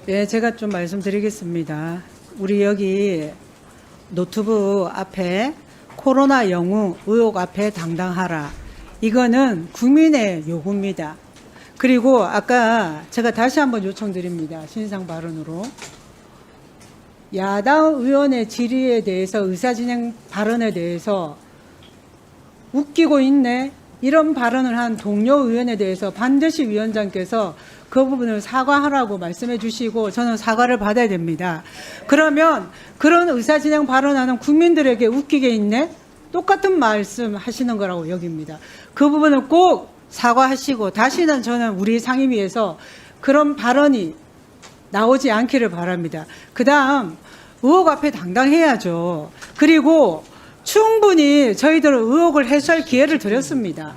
예, 제가 좀 말씀드리겠습니다. 우리 여기 노트북 앞에 코로나 영웅 의혹 앞에 당당하라. 이거는 국민의 요구입니다. 그리고 아까 제가 다시 한번 요청드립니다. 신상 발언으로. 야당 의원의 질의에 대해서 의사진행 발언에 대해서 웃기고 있네. 이런 발언을 한 동료 의원에 대해서 반드시 위원장께서 그 부분을 사과하라고 말씀해 주시고 저는 사과를 받아야 됩니다. 그러면 그런 의사진행 발언하는 국민들에게 웃기게 있네? 똑같은 말씀 하시는 거라고 여깁니다. 그 부분을 꼭 사과하시고 다시는 저는 우리 상임위에서 그런 발언이 나오지 않기를 바랍니다. 그 다음 의혹 앞에 당당해야죠. 그리고 충분히 저희들은 의혹을 해소할 기회를 드렸습니다.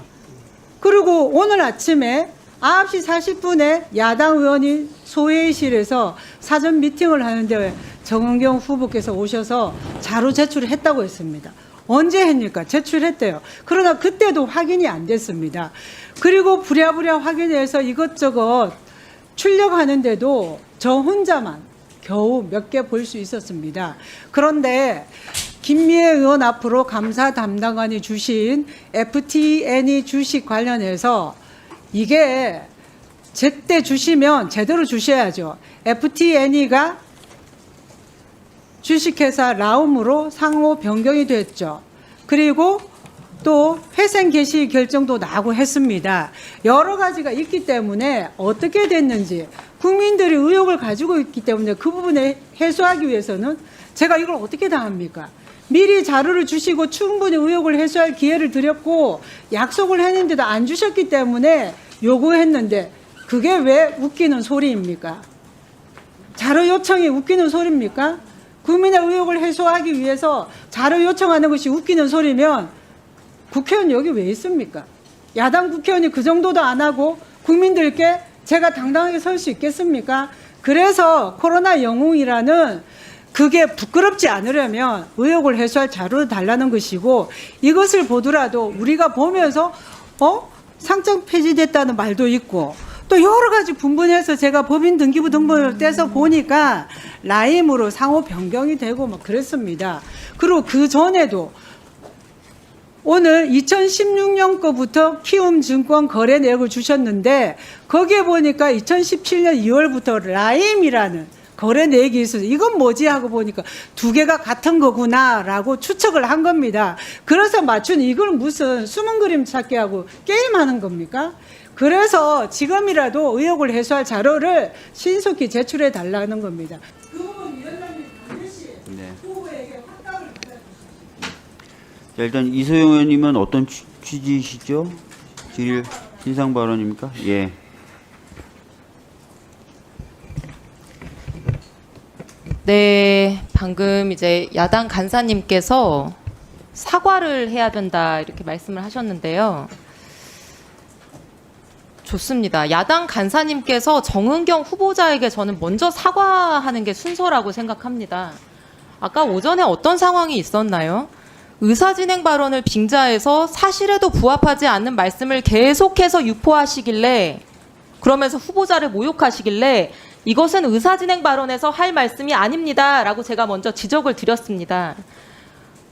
그리고 오늘 아침에 9시 40분에 야당 의원이 소회의실에서 사전 미팅을 하는데 정은경 후보께서 오셔서 자료 제출을 했다고 했습니다. 언제 했습니까? 제출했대요. 그러나 그때도 확인이 안 됐습니다. 그리고 부랴부랴 확인해서 이것저것 출력하는데도 저 혼자만 겨우 몇 개 볼 수 있었습니다. 그런데 김미애 의원 앞으로 감사 담당관이 주신 FTN이 주식 관련해서 이게 제때 주시면 제대로 주셔야죠. FTN이가 주식회사 라움으로 상호 변경이 됐죠. 그리고 또 회생 개시 결정도 나고 했습니다. 여러 가지가 있기 때문에 어떻게 됐는지 국민들이 의혹을 가지고 있기 때문에 그 부분에 해소하기 위해서는 제가 이걸 어떻게 다 합니까? 미리 자료를 주시고 충분히 의혹을 해소할 기회를 드렸고 약속을 했는데도 안 주셨기 때문에 요구했는데 그게 왜 웃기는 소리입니까? 자료 요청이 웃기는 소리입니까? 국민의 의혹을 해소하기 위해서 자료 요청하는 것이 웃기는 소리면 국회의원 여기 왜 있습니까? 야당 국회의원이 그 정도도 안 하고 국민들께 제가 당당하게 설 수 있겠습니까? 그래서 코로나 영웅이라는 그게 부끄럽지 않으려면 의혹을 해소할 자료를 달라는 것이고 이것을 보더라도 우리가 보면서 상장 폐지됐다는 말도 있고 또 여러 가지 분분해서 제가 법인 등기부 등본을 떼서 보니까 라임으로 상호 변경이 되고 막 그랬습니다. 그리고 그 전에도 오늘 2016년 거부터 키움증권 거래 내역을 주셨는데 거기에 보니까 2017년 2월부터 라임이라는 거래 내역이 있어서 이건 뭐지 하고 보니까 두 개가 같은 거구나라고 추측을 한 겁니다. 그래서 맞춘 이걸 무슨 숨은 그림 찾기 하고 게임하는 겁니까? 그래서 지금이라도 의혹을 해소할 자료를 신속히 제출해 달라는 겁니다. 그 부분 위원장님 반드시 후보에게 확답을 부탁드립니다. 자, 일단 이소영 의원님은 어떤 취지이시죠? 질의 신상 발언입니까? 예. 네, 방금 이제 야당 간사님께서 사과를 해야 된다 이렇게 말씀을 하셨는데요. 좋습니다. 야당 간사님께서 정은경 후보자에게 저는 먼저 사과하는 게 순서라고 생각합니다. 아까 오전에 어떤 상황이 있었나요? 의사진행 발언을 빙자해서 사실에도 부합하지 않는 말씀을 계속해서 유포하시길래 그러면서 후보자를 모욕하시길래 이것은 의사진행 발언에서 할 말씀이 아닙니다 라고 제가 먼저 지적을 드렸습니다.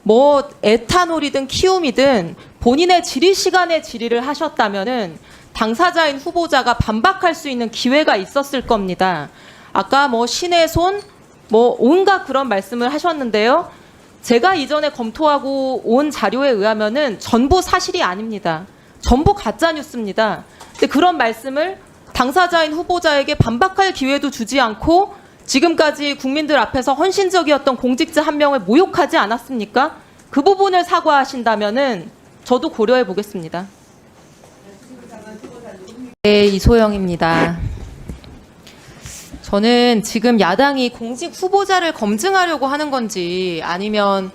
뭐 에탄올이든 키움이든 본인의 질의 시간에 질의를 하셨다면은 당사자인 후보자가 반박할 수 있는 기회가 있었을 겁니다. 아까 뭐 신의 손, 뭐 온갖 그런 말씀을 하셨는데요. 제가 이전에 검토하고 온 자료에 의하면은 전부 사실이 아닙니다. 전부 가짜 뉴스입니다. 근데 그런 말씀을 당사자인 후보자에게 반박할 기회도 주지 않고 지금까지 국민들 앞에서 헌신적이었던 공직자 한 명을 모욕하지 않았습니까? 그 부분을 사과하신다면은 저도 고려해 보겠습니다. 네, 이소영입니다. 저는 지금 야당이 공직 후보자를 검증하려고 하는 건지 아니면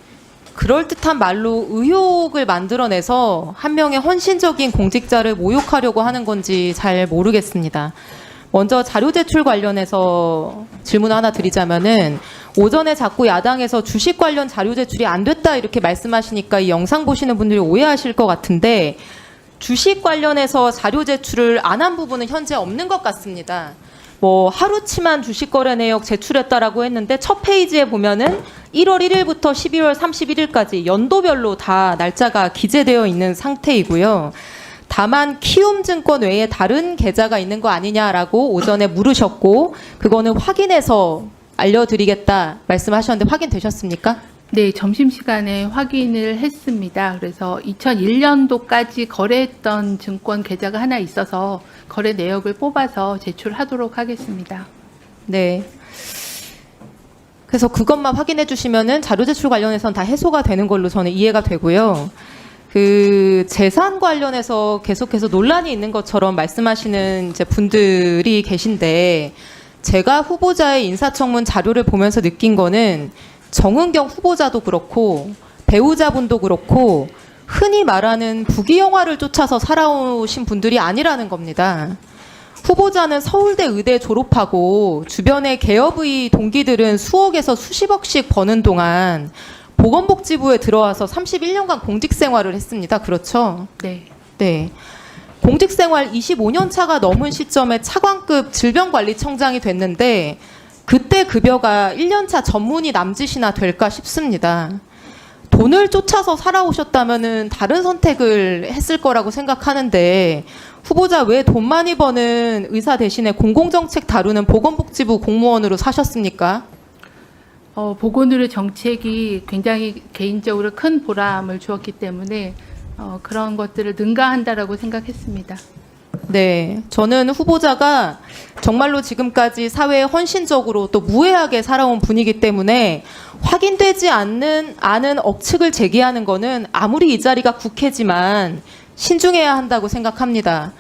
그럴듯한 말로 의혹을 만들어내서 한 명의 헌신적인 공직자를 모욕하려고 하는 건지 잘 모르겠습니다. 먼저 자료 제출 관련해서 질문 하나 드리자면은 오전에 자꾸 야당에서 주식 관련 자료 제출이 안 됐다 이렇게 말씀하시니까 이 영상 보시는 분들이 오해하실 것 같은데 주식 관련해서 자료 제출을 안 한 부분은 현재 없는 것 같습니다. 뭐 하루치만 주식 거래 내역 제출했다라고 했는데 첫 페이지에 보면은 1월 1일부터 12월 31일까지 연도별로 다 날짜가 기재되어 있는 상태이고요. 다만 키움증권 외에 다른 계좌가 있는 거 아니냐라고 오전에 물으셨고 그거는 확인해서 알려드리겠다 말씀하셨는데 확인되셨습니까? 네, 점심시간에 확인을 했습니다. 그래서 2001년도까지 거래했던 증권 계좌가 하나 있어서 거래 내역을 뽑아서 제출하도록 하겠습니다. 네. 그래서 그것만 확인해 주시면은 자료 제출 관련해서는 다 해소가 되는 걸로 저는 이해가 되고요. 그 재산 관련해서 계속해서 논란이 있는 것처럼 말씀하시는 이제 분들이 계신데 제가 후보자의 인사청문 자료를 보면서 느낀 거는 정은경 후보자도 그렇고 배우자분도 그렇고 흔히 말하는 부귀영화를 쫓아서 살아오신 분들이 아니라는 겁니다. 후보자는 서울대 의대 졸업하고 주변의 개업의 동기들은 수억에서 수십억씩 버는 동안 보건복지부에 들어와서 31년간 공직생활을 했습니다. 그렇죠? 네. 네. 공직생활 25년 차가 넘은 시점에 차관급 질병관리청장이 됐는데 그때 급여가 1년차 전문의 남짓이나 될까 싶습니다. 돈을 쫓아서 살아오셨다면은 다른 선택을 했을 거라고 생각하는데 후보자 왜 돈 많이 버는 의사 대신에 공공정책 다루는 보건복지부 공무원으로 사셨습니까? 보건의료 정책이 굉장히 개인적으로 큰 보람을 주었기 때문에 그런 것들을 능가한다라고 생각했습니다. 네, 저는 후보자가 정말로 지금까지 사회에 헌신적으로 또 무해하게 살아온 분이기 때문에 확인되지 않는 억측을 제기하는 거는 아무리 이 자리가 국회지만 신중해야 한다고 생각합니다.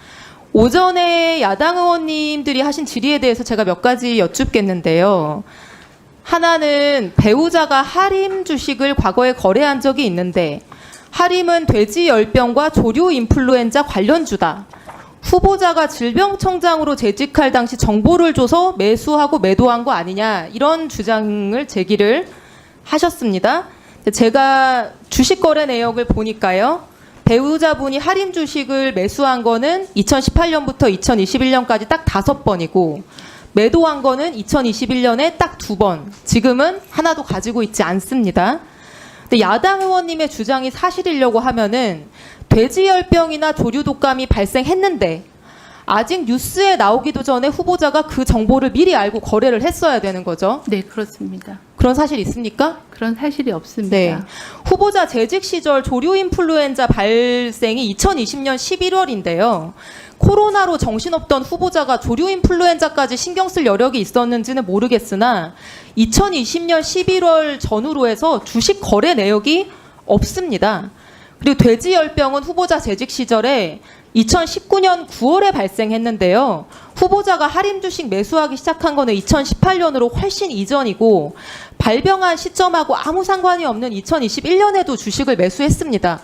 오전에 야당 의원님들이 하신 질의에 대해서 제가 몇 가지 여쭙겠는데요. 하나는 배우자가 하림 주식을 과거에 거래한 적이 있는데 하림은 돼지 열병과 조류 인플루엔자 관련주다. 후보자가 질병청장으로 재직할 당시 정보를 줘서 매수하고 매도한 거 아니냐 이런 주장을 제기를 하셨습니다. 제가 주식 거래 내역을 보니까요. 배우자분이 하림 주식을 매수한 거는 2018년부터 2021년까지 딱 5번이고 매도한 거는 2021년에 딱 2번. 지금은 하나도 가지고 있지 않습니다. 근데 야당 의원님의 주장이 사실이려고 하면은 돼지열병이나 조류 독감이 발생했는데 아직 뉴스에 나오기도 전에 후보자가 그 정보를 미리 알고 거래를 했어야 되는 거죠. 네, 그렇습니다. 그런 사실 있습니까? 그런 사실이 없습니다. 네. 후보자 재직 시절 조류 인플루엔자 발생이 2020년 11월인데요. 코로나로 정신없던 후보자가 조류 인플루엔자까지 신경 쓸 여력이 있었는지는 모르겠으나 2020년 11월 전후로 해서 주식 거래 내역이 없습니다. 그리고 돼지열병은 후보자 재직 시절에 2019년 9월에 발생했는데요. 후보자가 할인 주식 매수하기 시작한 거는 2018년으로 훨씬 이전이고 발병한 시점하고 아무 상관이 없는 2021년에도 주식을 매수했습니다.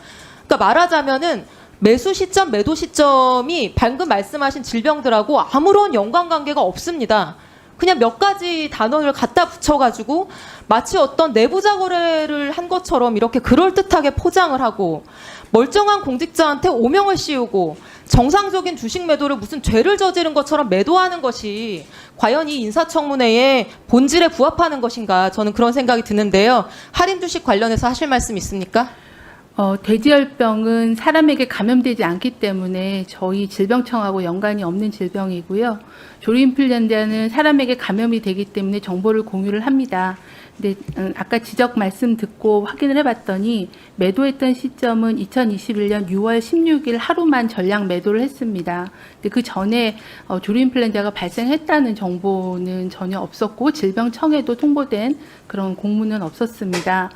그러니까 말하자면은 매수 시점, 매도 시점이 방금 말씀하신 질병들하고 아무런 연관관계가 없습니다. 그냥 몇 가지 단어를 갖다 붙여가지고 마치 어떤 내부자 거래를 한 것처럼 이렇게 그럴듯하게 포장을 하고 멀쩡한 공직자한테 오명을 씌우고 정상적인 주식 매도를 무슨 죄를 저지른 것처럼 매도하는 것이 과연 이 인사청문회의 본질에 부합하는 것인가 저는 그런 생각이 드는데요. 할인 주식 관련해서 하실 말씀 있습니까? 돼지열병은 사람에게 감염되지 않기 때문에 저희 질병청하고 연관이 없는 질병이고요. 조류인플루엔자는 사람에게 감염이 되기 때문에 정보를 공유를 합니다. 근데 아까 지적 말씀 듣고 확인을 해봤더니 매도했던 시점은 2021년 6월 16일 하루만 전량 매도를 했습니다. 근데 그 전에 조류인플루엔자가 발생했다는 정보는 전혀 없었고 질병청에도 통보된 그런 공문은 없었습니다.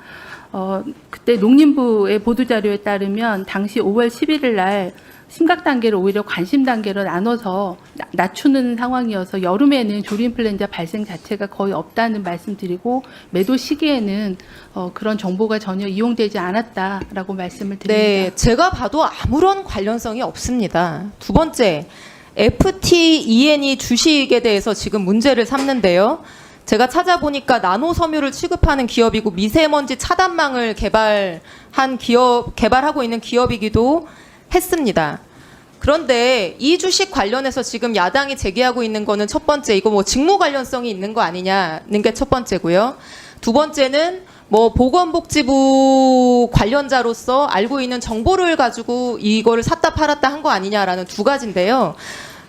그때 농림부의 보도자료에 따르면 당시 5월 11일 날 심각 단계를 오히려 관심 단계로 나눠서 낮추는 상황이어서 여름에는 조류인플루엔자 발생 자체가 거의 없다는 말씀드리고 매도 시기에는 그런 정보가 전혀 이용되지 않았다라고 말씀을 드립니다. 네, 제가 봐도 아무런 관련성이 없습니다. 두 번째, FTEN이 주식에 대해서 지금 문제를 삼는데요. 제가 찾아보니까 나노 섬유를 취급하는 기업이고 미세먼지 차단망을 개발하고 있는 기업이기도 했습니다. 그런데 이 주식 관련해서 지금 야당이 제기하고 있는 거는 첫 번째, 이거 뭐 직무 관련성이 있는 거 아니냐는 게 첫 번째고요. 두 번째는 뭐 보건복지부 관련자로서 알고 있는 정보를 가지고 이거를 샀다 팔았다 한 거 아니냐라는 두 가지인데요.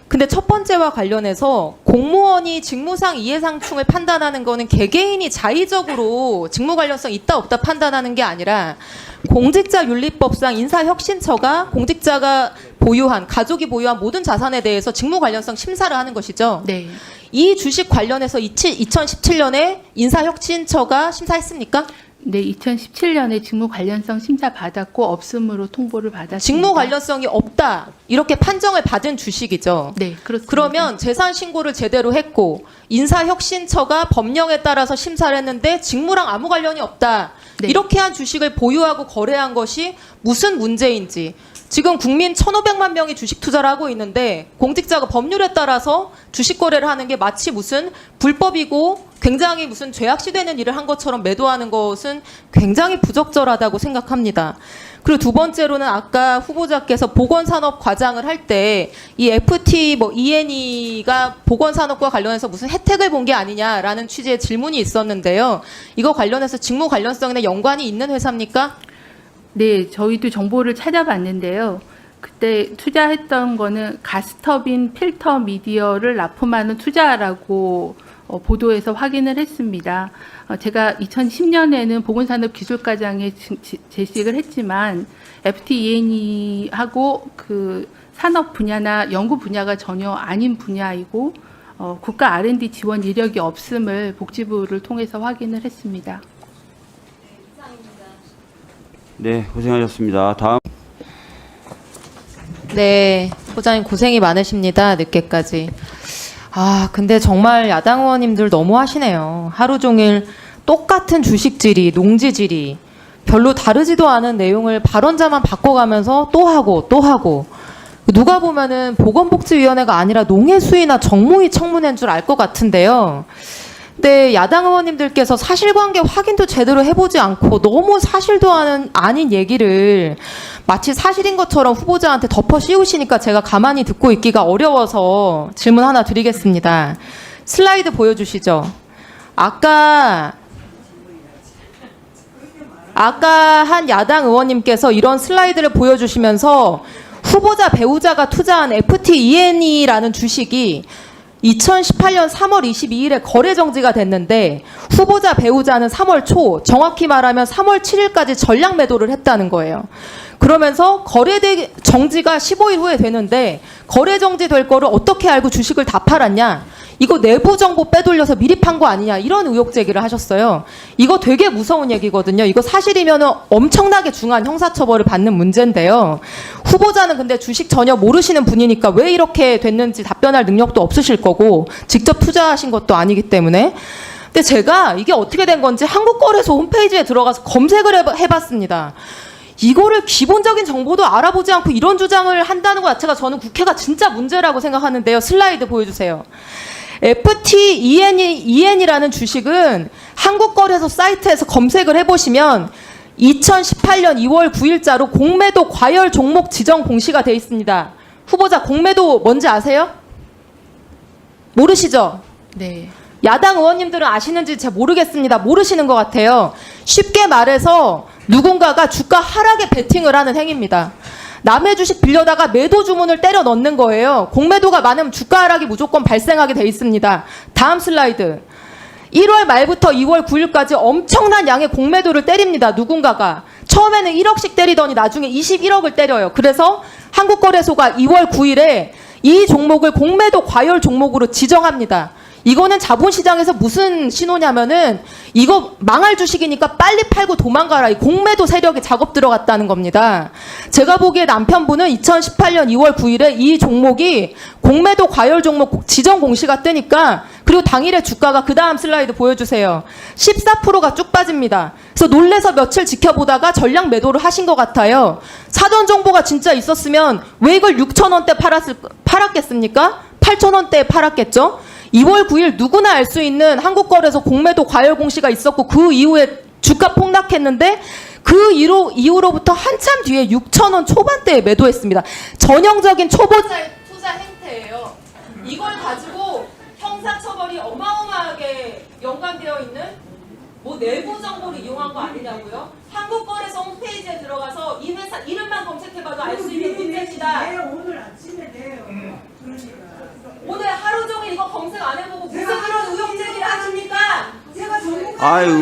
근데 첫 번째와 관련해서 공무원이 직무상 이해상충을 판단하는 거는 개개인이 자의적으로 직무 관련성 있다 없다 판단하는 게 아니라 공직자윤리법상 인사혁신처가 공직자가 보유한, 가족이 보유한 모든 자산에 대해서 직무 관련성 심사를 하는 것이죠. 네. 이 주식 관련해서 2017년에 인사혁신처가 심사했습니까? 네, 2017년에 직무 관련성 심사 받았고 없음으로 통보를 받았습니다. 직무 관련성이 없다 이렇게 판정을 받은 주식이죠. 네, 그렇습니다. 그러면 재산 신고를 제대로 했고 인사혁신처가 법령에 따라서 심사를 했는데 직무랑 아무 관련이 없다. 네. 이렇게 한 주식을 보유하고 거래한 것이 무슨 문제인지, 지금 국민 1,500만 명이 주식 투자를 하고 있는데 공직자가 법률에 따라서 주식 거래를 하는 게 마치 무슨 불법이고 굉장히 무슨 죄악시되는 일을 한 것처럼 매도하는 것은 굉장히 부적절하다고 생각합니다. 그리고 두 번째로는 아까 후보자께서 보건산업과장을 할 때 이 FT 뭐 ENE가 보건산업과 관련해서 무슨 혜택을 본 게 아니냐라는 취지의 질문이 있었는데요. 이거 관련해서 직무 관련성이나 연관이 있는 회사입니까? 네, 저희도 정보를 찾아봤는데요. 그때 투자했던 거는 가스터빈 필터 미디어를 납품하는 투자라고 보도에서 확인을 했습니다. 제가 2010년에는 보건산업기술과장에 재직을 했지만 FTENE하고 그 산업 분야나 연구 분야가 전혀 아닌 분야이고 국가 R&D 지원 이력이 없음을 복지부를 통해서 확인을 했습니다. 네, 고생하셨습니다. 다음. 네, 소장님 고생이 많으십니다. 늦게까지. 아, 근데 정말 야당 의원님들 너무 하시네요. 하루 종일 똑같은 주식 질의, 농지 질의, 별로 다르지도 않은 내용을 발언자만 바꿔가면서 또 하고 또 하고. 누가 보면은 보건복지위원회가 아니라 농해수위나 정무위 청문회인 줄 알 것 같은데요. 근데 야당 의원님들께서 사실관계 확인도 제대로 해보지 않고 너무 사실도 아닌 얘기를 마치 사실인 것처럼 후보자한테 덮어 씌우시니까 제가 가만히 듣고 있기가 어려워서 질문 하나 드리겠습니다. 슬라이드 보여주시죠. 아까 한 야당 의원님께서 이런 슬라이드를 보여주시면서 후보자 배우자가 투자한 FTENE라는 주식이 2018년 3월 22일에 거래 정지가 됐는데 후보자 배우자는 3월 초, 정확히 말하면 3월 7일까지 전량 매도를 했다는 거예요. 그러면서 거래 정지가 15일 후에 되는데 거래 정지될 거를 어떻게 알고 주식을 다 팔았냐? 이거 내부 정보 빼돌려서 미리 판 거 아니냐? 이런 의혹 제기를 하셨어요. 이거 되게 무서운 얘기거든요. 이거 사실이면 엄청나게 중한 형사처벌을 받는 문제인데요. 후보자는 근데 주식 전혀 모르시는 분이니까 왜 이렇게 됐는지 답변할 능력도 없으실 거고 직접 투자하신 것도 아니기 때문에. 근데 제가 이게 어떻게 된 건지 한국거래소 홈페이지에 들어가서 검색을 해봤습니다. 이거를 기본적인 정보도 알아보지 않고 이런 주장을 한다는 것 자체가 저는 국회가 진짜 문제라고 생각하는데요. 슬라이드 보여주세요. FTEN이라는 주식은 한국거래소 사이트에서 검색을 해보시면 2018년 2월 9일자로 공매도 과열 종목 지정 공시가 되어 있습니다. 후보자 공매도 뭔지 아세요? 모르시죠? 네. 야당 의원님들은 아시는지 잘 모르겠습니다. 모르시는 것 같아요. 쉽게 말해서 누군가가 주가 하락에 베팅을 하는 행위입니다. 남의 주식 빌려다가 매도 주문을 때려 넣는 거예요. 공매도가 많으면 주가 하락이 무조건 발생하게 돼 있습니다. 다음 슬라이드. 1월 말부터 2월 9일까지 엄청난 양의 공매도를 때립니다. 누군가가. 처음에는 1억씩 때리더니 나중에 21억을 때려요. 그래서 한국거래소가 2월 9일에 이 종목을 공매도 과열 종목으로 지정합니다. 이거는 자본시장에서 무슨 신호냐면은 이거 망할 주식이니까 빨리 팔고 도망가라. 이 공매도 세력이 작업 들어갔다는 겁니다. 제가 보기에 남편분은 2018년 2월 9일에 이 종목이 공매도 과열 종목 지정 공시가 뜨니까 그리고 당일에 주가가 그 다음 슬라이드 보여주세요. 14%가 쭉 빠집니다. 그래서 놀래서 며칠 지켜보다가 전량 매도를 하신 것 같아요. 사전 정보가 진짜 있었으면 왜 이걸 6,000원대 팔았겠습니까? 8,000원대에 팔았겠죠? 2월 9일 누구나 알 수 있는 한국거래소 공매도 과열 공시가 있었고 그 이후에 주가 폭락했는데 그 이후로부터 한참 뒤에 6,000원 초반대에 매도했습니다. 전형적인 초보자의 투자 행태예요. 이걸 가지고 형사처벌이 어마어마하게 연관되어 있는 뭐 내부 정보를 이용한 거 아니냐고요? 한국거래소 홈페이지에 들어가서 이 회사 이름만 검색해봐도 알 수 있는 문제입니다. 오늘 아침에 내요. 그러니까. 오늘 하루 종일 이거 검색 안 해보고 무슨 그런 의혹 제기를 하십니까? 제가 전문가 아이고.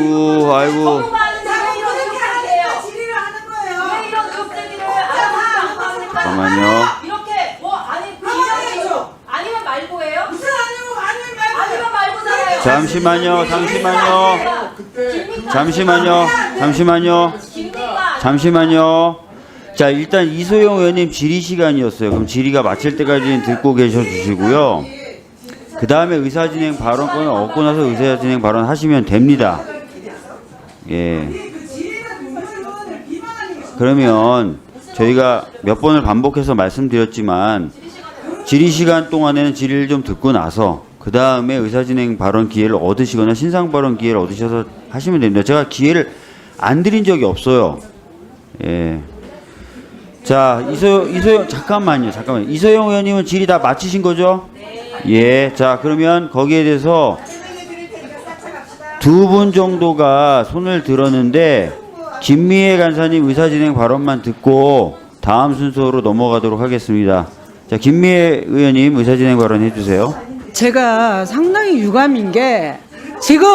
전문가는 왜 이런 의혹 제기해요? 질의를 하는 거예요. 왜 이런 의혹 제기를 안 합니까? 잠깐만요. 이렇게 뭐 아니 비명이죠. 아니면 말고예요? 무슨 아니면 아니면 말고잖아요. 잠시만요. 자, 일단 이소영 의원님 질의 시간이었어요. 그럼 질의가 마칠 때까지는 듣고 계셔 주시고요. 그 다음에 의사진행 발언권을 얻고 나서 의사진행 발언 하시면 됩니다. 예. 그러면 저희가 몇 번을 반복해서 말씀드렸지만 질의 시간 동안에는 질의를 좀 듣고 나서 그 다음에 의사진행 발언 기회를 얻으시거나 신상 발언 기회를 얻으셔서 하시면 됩니다. 제가 기회를 안 드린 적이 없어요. 예. 자, 이소영 잠깐만요. 이소영 의원님은 질의 다 마치신 거죠? 예. 자, 그러면 거기에 대해서 두 분 정도가 손을 들었는데 김미애 간사님 의사진행 발언만 듣고 다음 순서로 넘어가도록 하겠습니다. 자, 김미애 의원님 의사진행 발언 해주세요. 제가 상당히 유감인 게 지금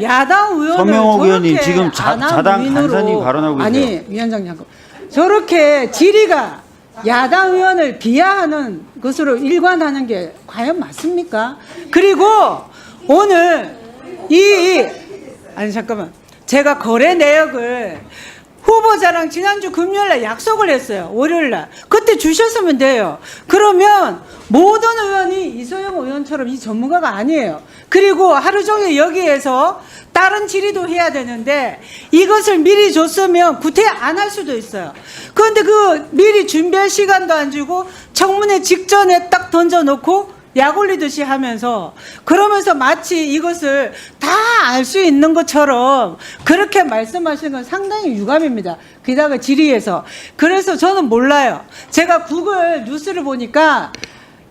야당 의원을 서명옥 저렇게 의원님 지금 자당 안한 간사님 의원으로 발언하고 계세요. 아니 위원장 잠깐 저렇게 질의가 야당 의원을 비하하는 것으로 일관하는 게 과연 맞습니까? 그리고 오늘 아니 잠깐만 제가 거래 내역을 후보자랑 지난주 금요일날 약속을 했어요. 월요일날. 그때 주셨으면 돼요. 그러면 모든 의원이 이소영 의원처럼 이 전문가가 아니에요. 그리고 하루 종일 여기에서 다른 질의도 해야 되는데 이것을 미리 줬으면 구태 안 할 수도 있어요. 그런데 그 미리 준비할 시간도 안 주고 청문회 직전에 딱 던져놓고 약 올리듯이 하면서 그러면서 마치 이것을 다 알 수 있는 것처럼 그렇게 말씀하시는 건 상당히 유감입니다. 게다가 질의에서. 그래서 저는 몰라요. 제가 구글 뉴스를 보니까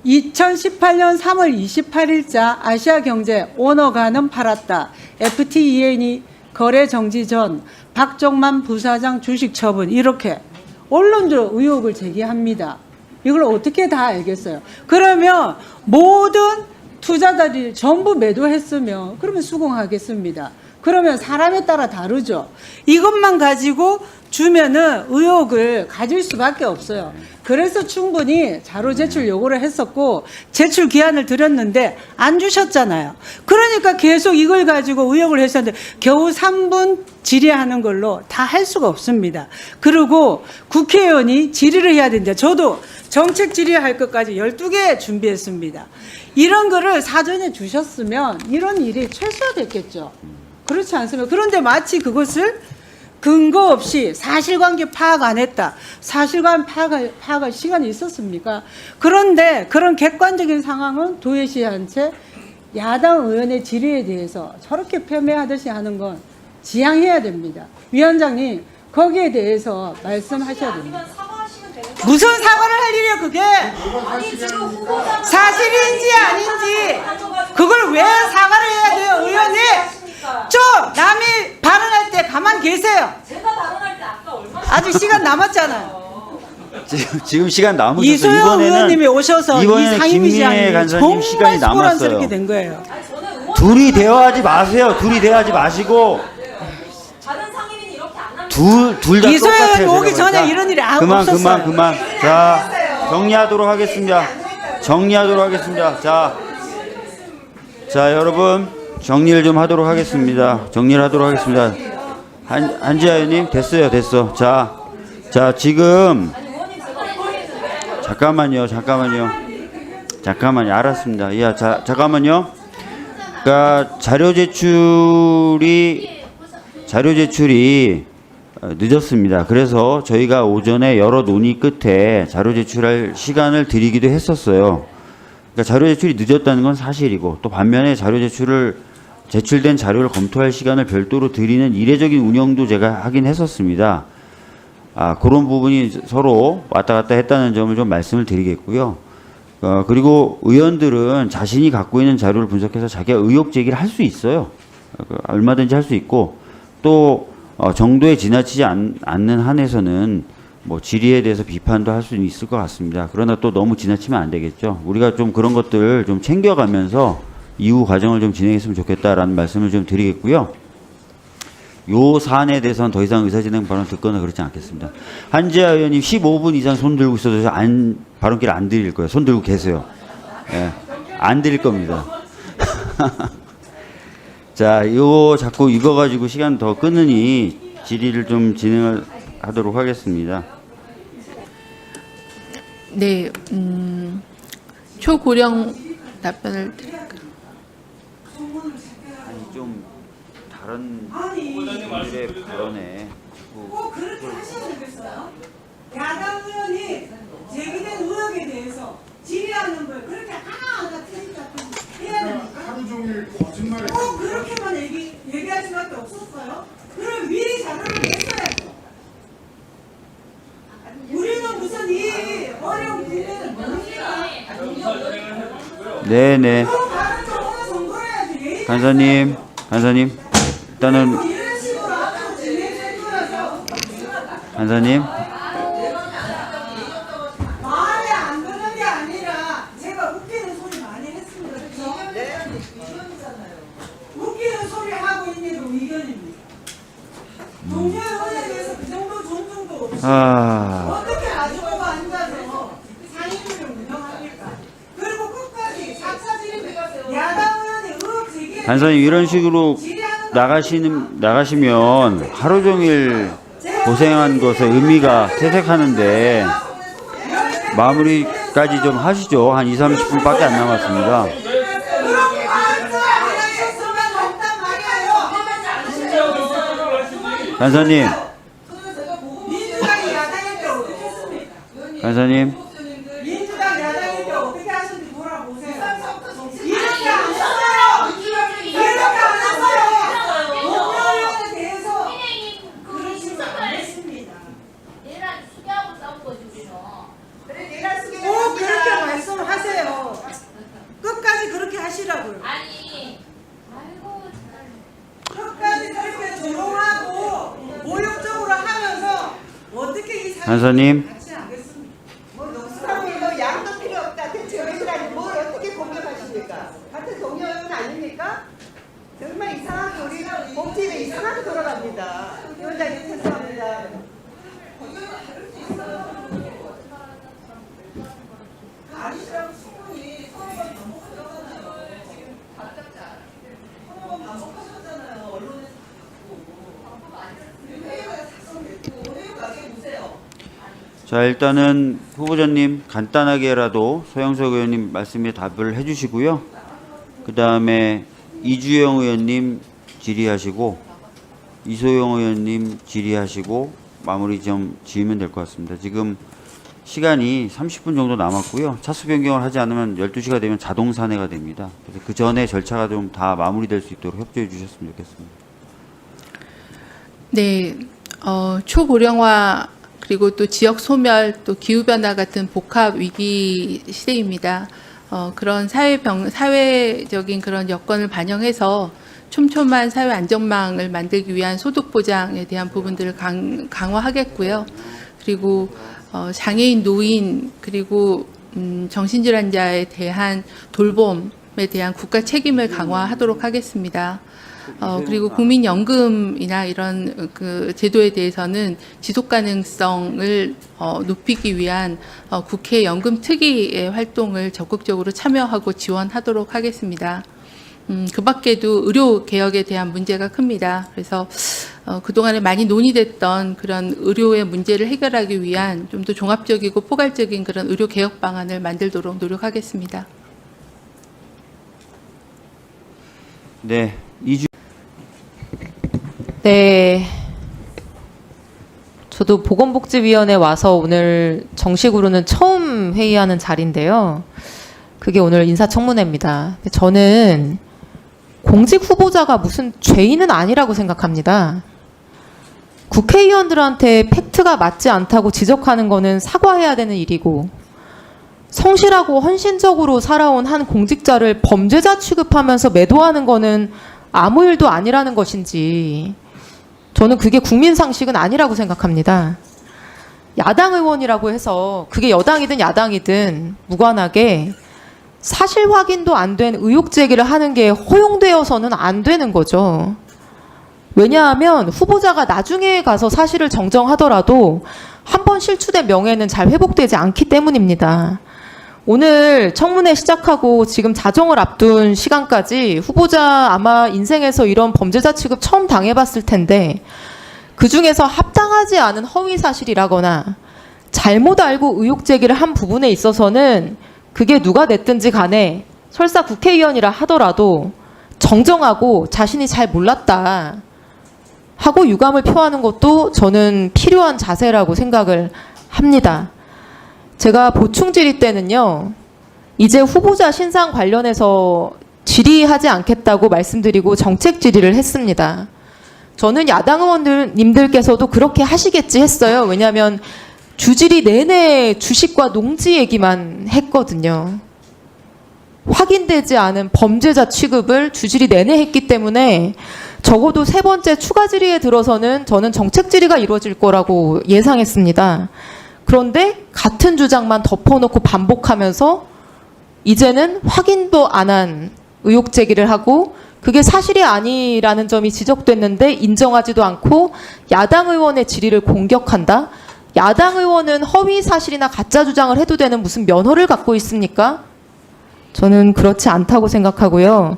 2018년 3월 28일자 아시아경제 오너가는 팔았다. FTEN이 거래 정지 전 박종만 부사장 주식 처분 이렇게 언론도 의혹을 제기합니다. 이걸 어떻게 다 알겠어요? 그러면 모든 투자자들이 전부 매도했으면 그러면 수긍하겠습니다. 그러면 사람에 따라 다르죠. 이것만 가지고 주면은 의혹을 가질 수밖에 없어요. 그래서 충분히 자료 제출 요구를 했었고 제출 기한을 드렸는데 안 주셨잖아요. 그러니까 계속 이걸 가지고 의혹을 했었는데 겨우 3분 질의하는 걸로 다 할 수가 없습니다. 그리고 국회의원이 질의를 해야 되는데 저도 정책 질의할 것까지 12개 준비했습니다. 이런 거를 사전에 주셨으면 이런 일이 최소화됐겠죠. 그렇지 않습니까? 그런데 마치 그것을 근거 없이 사실관계 파악 안 했다. 사실관계 파악할 시간이 있었습니까? 그런데 그런 객관적인 상황은 도외시한 채 야당 의원의 질의에 대해서 저렇게 폄훼하듯이 하는 건 지양해야 됩니다. 위원장님 거기에 대해서 말씀하셔야 됩니다. 무슨 사과를 할 일이에요 그게? 사실인지 아닌지 그걸 왜 사과를 해야 돼요 의원님? 좀 남이 발언할 때 가만히 계세요. 제가 발언할 때 아까 얼마나 아직 시간 남았잖아요. 지금 시간 남으셔서 이소영 의원님이 오셔서 이 이번에는 김미애 상임위원장이 간사님 시간이 정말 소란스럽게 남았어요. 된 거예요. 둘이 대화하지 마세요. 둘이 대화하지 마시고 다른 상임위는 이렇게 안 합니다. 둘 다 이소영 똑같아요. 의원 오기 제가 전에 보니까. 이런 일이 아무 그만. 없었어요. 자, 정리하도록 하겠습니다. 자, 여러분 정리를 좀 하도록 하겠습니다. 한지아 의원님 됐어. 자, 지금 잠깐만요. 알았습니다. 야, 잠깐만요. 그러니까 자료 제출이 늦었습니다. 그래서 저희가 오전에 여러 논의 끝에 자료 제출할 시간을 드리기도 했었어요. 그러니까 자료 제출이 늦었다는 건 사실이고 또 반면에 자료 제출을 제출된 자료를 검토할 시간을 별도로 드리는 이례적인 운영도 제가 하긴 했었습니다. 그런 부분이 서로 왔다 갔다 했다는 점을 좀 말씀을 드리겠고요. 그리고 의원들은 자신이 갖고 있는 자료를 분석해서 자기가 의혹 제기를 할 수 있어요. 얼마든지 할 수 있고, 또 정도에 지나치지 않는 한에서는 뭐 질의에 대해서 비판도 할 수 있을 것 같습니다. 그러나 또 너무 지나치면 안 되겠죠. 우리가 좀 그런 것들 좀 챙겨가면서 이후 과정을 좀 진행했으면 좋겠다라는 말씀을 좀 드리겠고요. 요 사안에 대해서는 더 이상 의사진행 발언 듣거나 그렇지 않겠습니다. 한지아 의원님 15분 이상 손 들고 있어도 발언기를 안 드릴 거예요. 손 들고 계세요. 예, 안 드릴 겁니다. 자, 자꾸 이거 가지고 시간 더 끊으니 질의를 좀 진행을 하도록 하겠습니다. 네, 초고령 답변을 드릴까요? 아니, 좀 다른 분들의 발언에 꼭 그렇게 하셔야 되겠어요? 야당 의원이 제기된 의혹에 대해서 질의하는 걸 그렇게 하나하나 틀리다 해야 됩니까? 하루 종일 거짓말을 꼭 그렇게만 얘기할 수밖에 없었어요? 그럼 미리 자료를 냈어야죠. 우리는 무슨 이 어려운 국면을 모릅니까? 네네. 또 다른 정보를 정보해야지. 간사님 일단은 이런 식으로 앞으로 진행될 거라서 간사님 말이 안 되는 게 아니라 제가 웃기는 소리 많이 했습니다. 그렇죠? 웃기는 소리 하고 있는 게 의견입니다. 동료 의원에 대해서 그 정도 존중도 없이 어떻게 가지고 앉아서 상임위를 운영합니까? 그리고 끝까지 4차 질의 야당 의원이 의혹 제기에 간사님 이런 식으로 질의하는 나가시면 하루 종일 고생한 것에 의미가 퇴색하는데 마무리까지 좀 하시죠. 한 20-30분밖에 안 남았습니다. 그런 말도 안 하셨으면 없단 말이에요. 간사님, 민주당이 야당일 때 어떻게 했습니까? 간사님, 민주당 야당일 때 어떻게 하셨는지 돌아보세요. 이렇게 안 했어요. 이렇게 안 했어요. 공무원에 대해서 그러시면 안 했습니다. 얘랑 수기하고 싸운 거지 우리는. 꼭 그렇게 말씀하세요. 끝까지 그렇게 하시라고요. 아니, 아이고 참. 끝까지 그렇게 조롱하고 모욕적으로 하면서 어떻게 이 간사님, 같이 하겠습니까? 뭐 양도 필요 없다. 대체 왜 그러니 뭘 어떻게 공격하십니까? 같은 동료는 아닙니까? 정말 이상하게 우리 법팀에 이상하게 돌아갑니다. 위원장님 죄송합니다. 아니시라고 충분히 서로가 반복하셨잖아요. 지금 서로가 반복하셨잖아요. 언론에서 회의가 작성됐고 회의 나중에 보세요. 자 일단은 후보자님 간단하게라도 소영석 의원님 말씀에 답을 해주시고요. 그 다음에 이주영 의원님 질의하시고 이소영 의원님 질의하시고 마무리 좀 지으면 될 것 같습니다. 지금 시간이 30분 정도 남았고요. 차수 변경을 하지 않으면 12시가 되면 자동 산회가 됩니다. 그래서 그 전에 절차가 좀 다 마무리될 수 있도록 협조해 주셨으면 좋겠습니다. 네, 초고령화 그리고 또 지역 소멸 또 기후 변화 같은 복합 위기 시대입니다. 그런 사회적인 그런 여건을 반영해서 촘촘한 사회 안전망을 만들기 위한 소득 보장에 대한 부분들을 강화하겠고요. 그리고 장애인, 노인 그리고 정신질환자에 대한 돌봄에 대한 국가 책임을 강화하도록 하겠습니다. 그리고 국민연금이나 이런 그 제도에 대해서는 지속 가능성을 높이기 위한 국회 연금특위의 활동을 적극적으로 참여하고 지원하도록 하겠습니다. 그 밖에도 의료 개혁에 대한 문제가 큽니다. 그래서 그동안에 많이 논의됐던 그런 의료의 문제를 해결하기 위한 좀 더 종합적이고 포괄적인 그런 의료 개혁 방안을 만들도록 노력하겠습니다. 네, 네. 저도 보건복지위원회 와서 오늘 정식으로는 처음 회의하는 자리인데요. 그게 오늘 인사청문회입니다. 저는 공직 후보자가 무슨 죄인은 아니라고 생각합니다. 국회의원들한테 팩트가 맞지 않다고 지적하는 거는 사과해야 되는 일이고, 성실하고 헌신적으로 살아온 한 공직자를 범죄자 취급하면서 매도하는 거는 아무 일도 아니라는 것인지, 저는 그게 국민 상식은 아니라고 생각합니다. 야당 의원이라고 해서 그게 여당이든 야당이든 무관하게 사실 확인도 안 된 의혹 제기를 하는 게 허용되어서는 안 되는 거죠. 왜냐하면 후보자가 나중에 가서 사실을 정정하더라도 한 번 실추된 명예는 잘 회복되지 않기 때문입니다. 오늘 청문회 시작하고 지금 자정을 앞둔 시간까지 후보자 아마 인생에서 이런 범죄자 취급 처음 당해봤을 텐데, 그중에서 합당하지 않은 허위 사실이라거나 잘못 알고 의혹 제기를 한 부분에 있어서는 그게 누가 됐든지 간에 설사 국회의원이라 하더라도 정정하고 자신이 잘 몰랐다 하고 유감을 표하는 것도 저는 필요한 자세라고 생각을 합니다. 제가 보충 질의 때는요, 이제 후보자 신상 관련해서 질의하지 않겠다고 말씀드리고 정책 질의를 했습니다. 저는 야당 의원님들께서도 그렇게 하시겠지 했어요. 왜냐하면 주질의 내내 주식과 농지 얘기만 했거든요. 확인되지 않은 범죄자 취급을 주질의 내내 했기 때문에 적어도 세 번째 추가 질의에 들어서는 저는 정책 질의가 이루어질 거라고 예상했습니다. 그런데 같은 주장만 덮어놓고 반복하면서 이제는 확인도 안 한 의혹 제기를 하고 그게 사실이 아니라는 점이 지적됐는데 인정하지도 않고 야당 의원의 질의를 공격한다? 야당 의원은 허위 사실이나 가짜 주장을 해도 되는 무슨 면허를 갖고 있습니까? 저는 그렇지 않다고 생각하고요.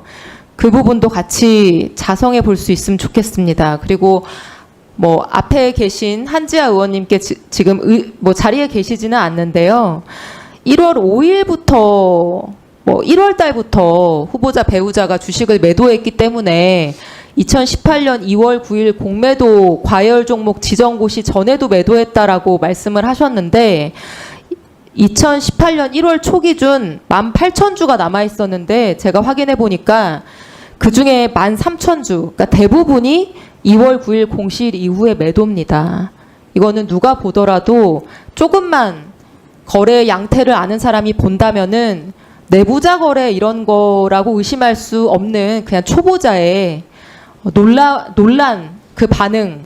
그 부분도 같이 자성해 볼 수 있으면 좋겠습니다. 그리고 뭐 앞에 계신 한지아 의원님께 지금 자리에 계시지는 않는데요. 1월 5일부터 1월 달부터 후보자 배우자가 주식을 매도했기 때문에 2018년 2월 9일 공매도 과열 종목 지정고시 전에도 매도했다라고 말씀을 하셨는데 2018년 1월 초 기준 18,000주가 남아 있었는데 제가 확인해 보니까 그중에 13,000주, 그러니까 대부분이 2월 9일 공시일 이후에 매도입니다. 이거는 누가 보더라도 조금만 거래 양태를 아는 사람이 본다면은 내부자 거래 이런 거라고 의심할 수 없는 그냥 초보자의 논란 그 반응,